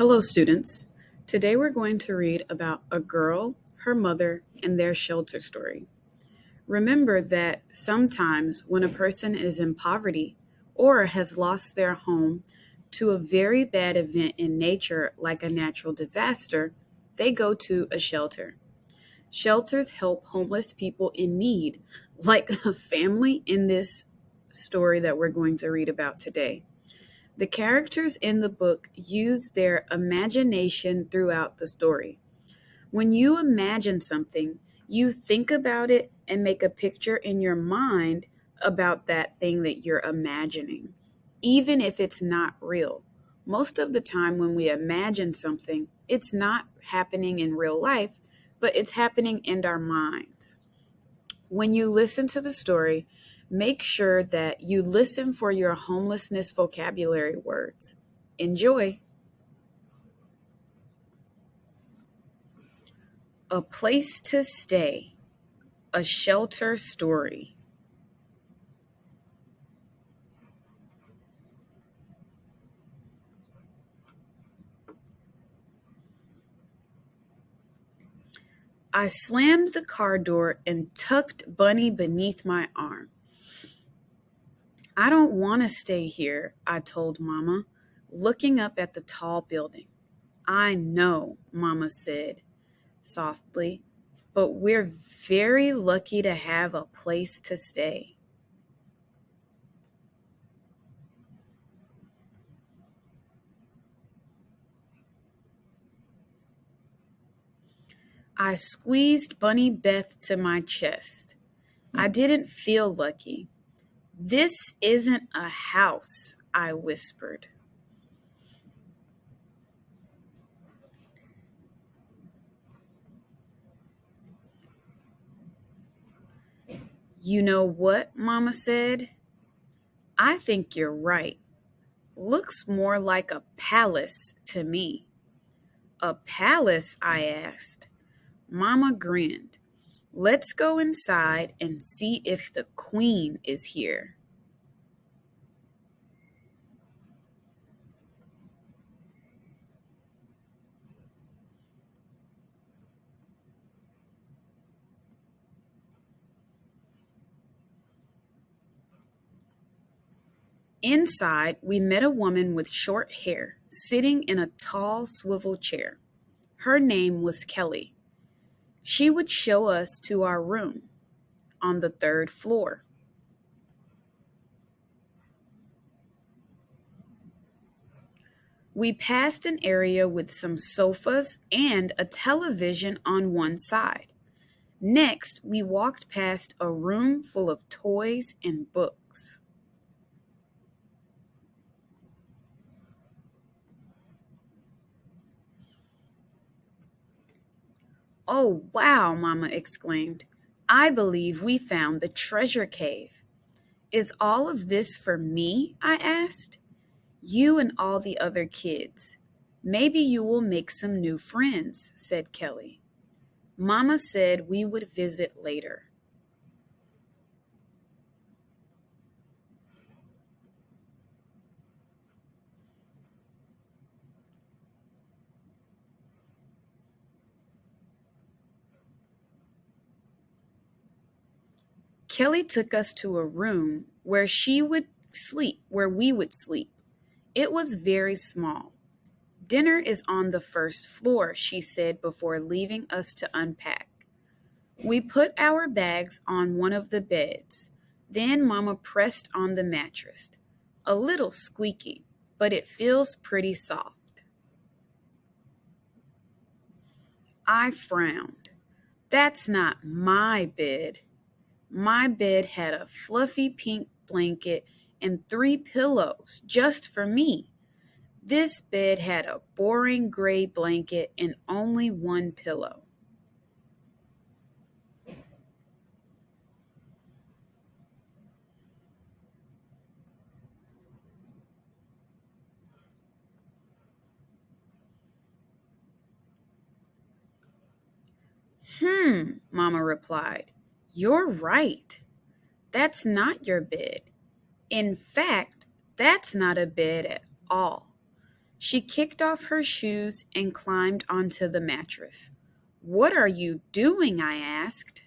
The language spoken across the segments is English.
Hello, students. Today we're going to read about a girl, her mother, and their shelter story. Remember that sometimes when a person is in poverty or has lost their home to a very bad event in nature, like a natural disaster, they go to a shelter. Shelters help homeless people in need, like the family in this story that we're going to read about today. The characters in the book use their imagination throughout the story. When you imagine something, you think about it and make a picture in your mind about that thing that you're imagining, even if it's not real. Most of the time, when we imagine something, it's not happening in real life, but it's happening in our minds. When you listen to the story, make sure that you listen for your homelessness vocabulary words. Enjoy. A place to stay, a shelter story. I slammed the car door and tucked Bunny beneath my arm. I don't want to stay here, I told Mama, looking up at the tall building. I know, Mama said softly, but we're very lucky to have a place to stay. I squeezed Bunny Beth to my chest. I didn't feel lucky. This isn't a house, I whispered. You know what, Mama said? I think you're right. Looks more like a palace to me. A palace? I asked. Mama grinned. Let's go inside and see if the queen is here. Inside, we met a woman with short hair sitting in a tall swivel chair. Her name was Kelly. She would show us to our room on the third floor. We passed an area with some sofas and a television on one side. Next, we walked past a room full of toys and books. Oh, wow, Mama exclaimed. I believe we found the treasure cave. Is all of this for me? I asked. You and all the other kids. Maybe you will make some new friends, said Kelly. Mama said we would visit later. Kelly took us to a room where we would sleep. It was very small. Dinner is on the first floor, she said before leaving us to unpack. We put our bags on one of the beds. Then Mama pressed on the mattress. A little squeaky, but it feels pretty soft. I frowned. That's not my bed. My bed had a fluffy pink blanket and 3 pillows just for me. This bed had a boring gray blanket and only one pillow. Mama replied. You're right. That's not your bed. In fact, that's not a bed at all. She kicked off her shoes and climbed onto the mattress. "What are you doing?" I asked.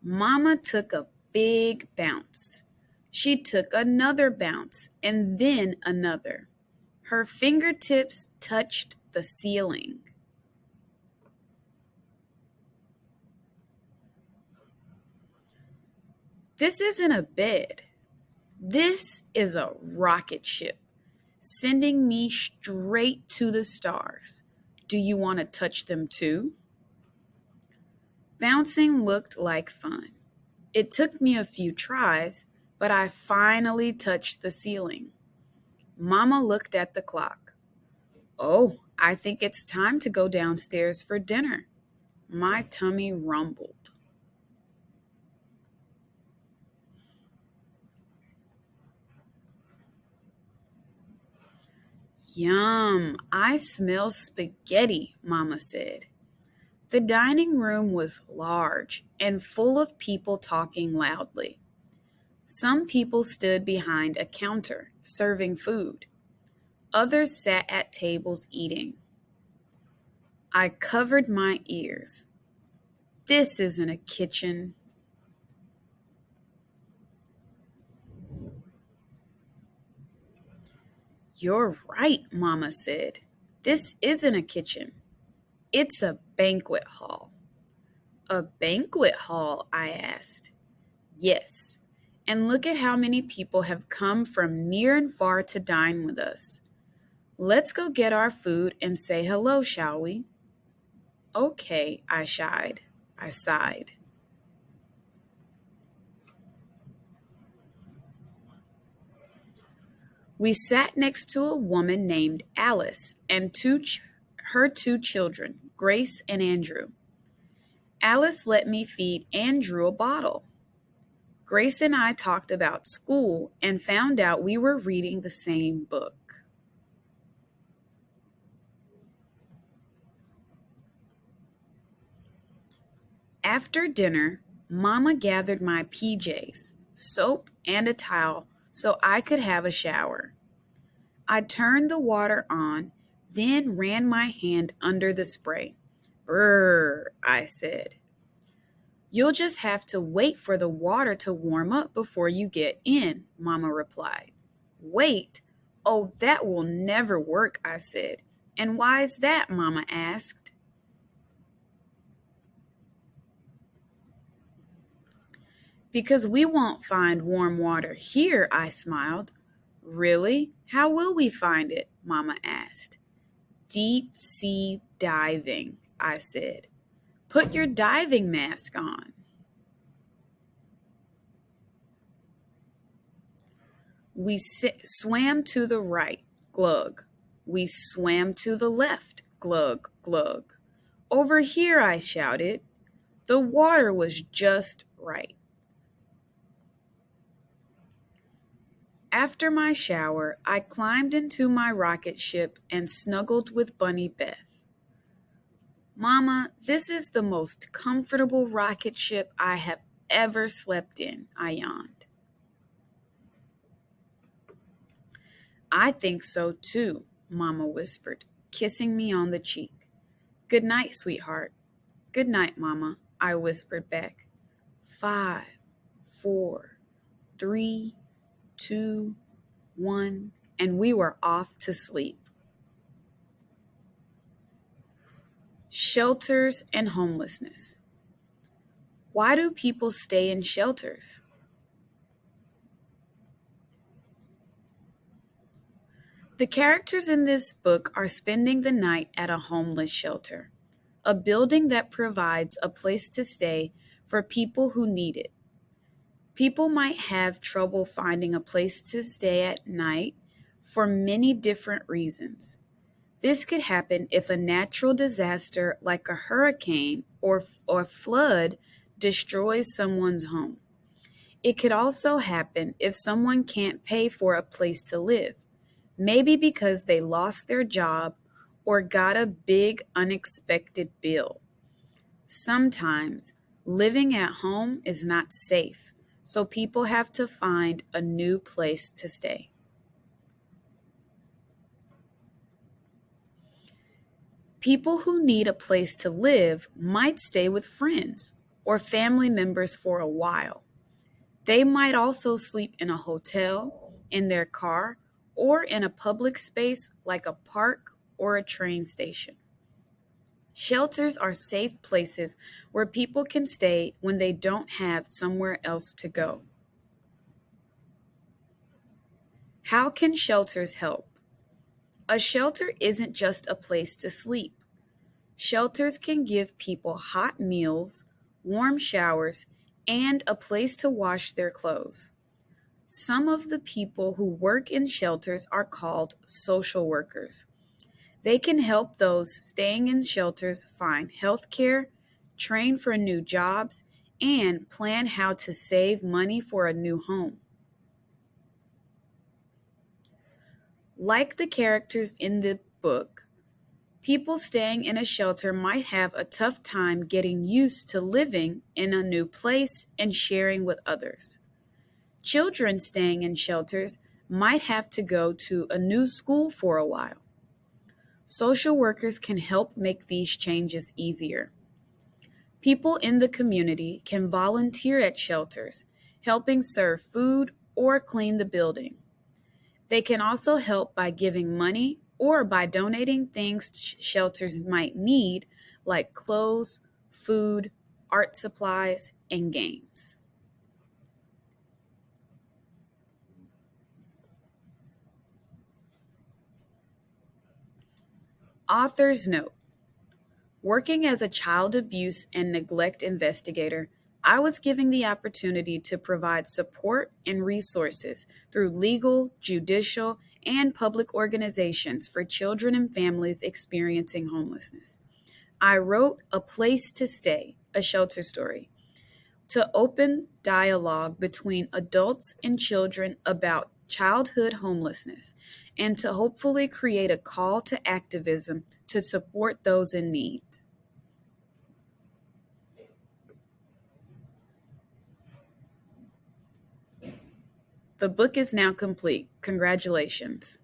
Mama took a big bounce. She took another bounce and then another. Her fingertips touched the ceiling. This isn't a bed. This is a rocket ship, sending me straight to the stars. Do you want to touch them too? Bouncing looked like fun. It took me a few tries, but I finally touched the ceiling. Mama looked at the clock. "Oh, I think it's time to go downstairs for dinner." My tummy rumbled. "Yum, I smell spaghetti," Mama said. The dining room was large and full of people talking loudly. Some people stood behind a counter, serving food. Others sat at tables eating. I covered my ears. This isn't a kitchen. "You're right," Mama said. "This isn't a kitchen. It's a banquet hall." "A banquet hall?" I asked. "Yes. And look at how many people have come from near and far to dine with us. Let's go get our food and say hello, shall we?" "Okay," I shied. I sighed. We sat next to a woman named Alice and her two children, Grace and Andrew. Alice let me feed Andrew a bottle. Grace and I talked about school and found out we were reading the same book. After dinner, Mama gathered my PJs, soap, and a towel so I could have a shower. I turned the water on, then ran my hand under the spray. "Brrr," I said. "You'll just have to wait for the water to warm up before you get in," Mama replied. "Wait? Oh, that will never work," I said. "And why is that?" Mama asked. "Because we won't find warm water here," I smiled. "Really? How will we find it?" Mama asked. "Deep sea diving," I said. "Put your diving mask on." We swam to the right, glug. We swam to the left, glug, glug. "Over here," I shouted. The water was just right. After my shower, I climbed into my rocket ship and snuggled with Bunny Beth. "Mama, this is the most comfortable rocket ship I have ever slept in," I yawned. "I think so too," Mama whispered, kissing me on the cheek. "Good night, sweetheart." "Good night, Mama," I whispered back. 5, 4, 3, 2, 1, and we were off to sleep. Shelters and homelessness. Why do people stay in shelters? The characters in this book are spending the night at a homeless shelter, a building that provides a place to stay for people who need it. People might have trouble finding a place to stay at night for many different reasons. This could happen if a natural disaster like a hurricane or flood destroys someone's home. It could also happen if someone can't pay for a place to live, maybe because they lost their job or got a big unexpected bill. Sometimes living at home is not safe, so people have to find a new place to stay. People who need a place to live might stay with friends or family members for a while. They might also sleep in a hotel, in their car, or in a public space like a park or a train station. Shelters are safe places where people can stay when they don't have somewhere else to go. How can shelters help? A shelter isn't just a place to sleep. Shelters can give people hot meals, warm showers, and a place to wash their clothes. Some of the people who work in shelters are called social workers. They can help those staying in shelters find health care, train for new jobs, and plan how to save money for a new home. Like the characters in the book, people staying in a shelter might have a tough time getting used to living in a new place and sharing with others. Children staying in shelters might have to go to a new school for a while. Social workers can help make these changes easier. People in the community can volunteer at shelters, helping serve food or clean the building. They can also help by giving money or by donating things shelters might need, like clothes, food, art supplies, and games. Author's note: working as a child abuse and neglect investigator, I was given the opportunity to provide support and resources through legal, judicial, and public organizations for children and families experiencing homelessness. I wrote A Place to Stay, a shelter story, to open dialogue between adults and children about childhood homelessness and to hopefully create a call to activism to support those in need. The book is now complete. Congratulations.